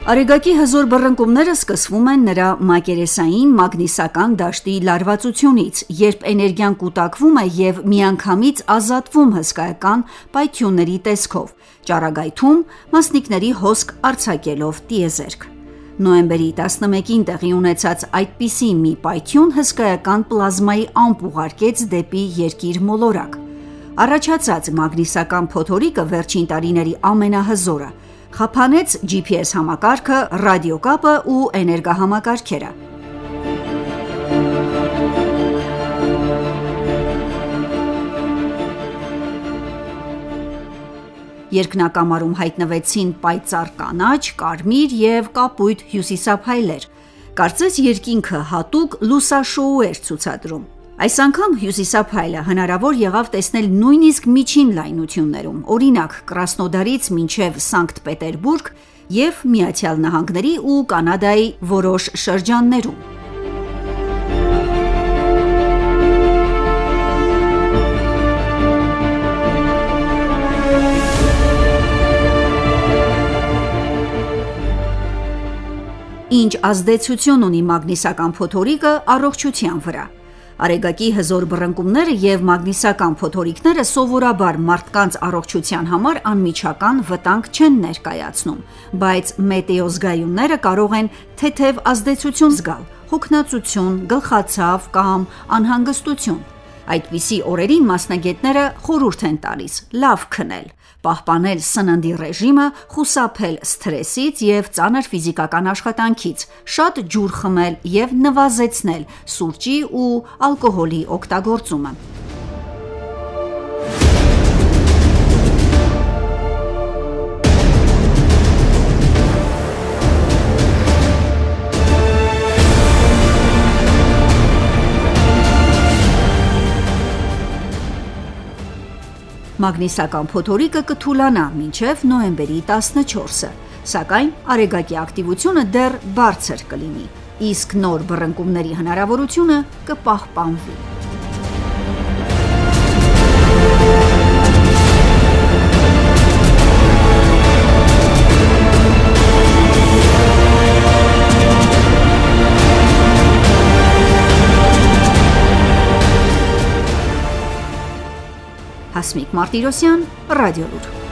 Արեգակի հզոր բռնկումները սկսվում են նրա մակերեսային մագնիսական դաշտի լարվածությունից, երբ էներգիան կուտակվում է և միանգամից ազատվում հսկայական պայթյունների տեսքով, ճառագայթում մասնիկների հոսք արձակելով տիեզերք: Նոյեմբերի 11-ին տեղի ունեցած այդպիսի մի պայթյուն հսկայական պլազմայի ամպ ուղարկեց դեպի երկիր մոլորակ: Առաջացած մագնիսական փոթորիկը վերջին տարիների ամենահզորը, խափանեց GPS համակարգը, ռադիոկապը ու էներգահամակարգերը: Երկնակամարում հայտնվեցին պայծառ կանաչ, կարմիր և կապույտ հյուսիսափայլեր: Կարծես երկինքը հատուկ լուսաշոու էր ցուցադրում: Այս անգամ հյուսիսափայլը հնարավոր եղավ տեսնել նույնիսկ միջին լայնություններում, օրինակ Կրասնոդարից մինչև Սանկտ Պետերբուրգ և ԱՄՆ-ի ու Կանադայի որոշ շրջաններում: Ինչ ազդեցություն ունի մագնիսական փոթորիկը առողջության վրա: Արեգակի հզոր բռնկումները և մագնիսական փոթորիկները սովորաբար մարդկանց առողջության համար անմիջական վտանգ չեն ներկայացնում, բայց մետեոզգայունները կարող են թեթև ազդեցություն զգալ՝ հոգնածություն, գլխացավ կամ անհանգստություն: Այդպիսի օրերին մասնագետները խորհուրդ են տալիս լավ քնել, պահպանել սննդի ռեժիմը, խուսափել սթրեսից և ծանր ֆիզիկական աշխատանքից, շատ ջուր խմել և նվազեցնել սուրճի ու ալկոհոլի օգտագործումը: Մագնիսական փոթորիկը կթուլանա մինչև նոյեմբերի 14-ը, սակայն Արեգակի ակտիվությունը դեռ բարձր կլինի, իսկ նոր բռնկումների հնարավորությունը կպահպանվի: Հասմիկ Մարտիրոսյան, Ռադիոլուր: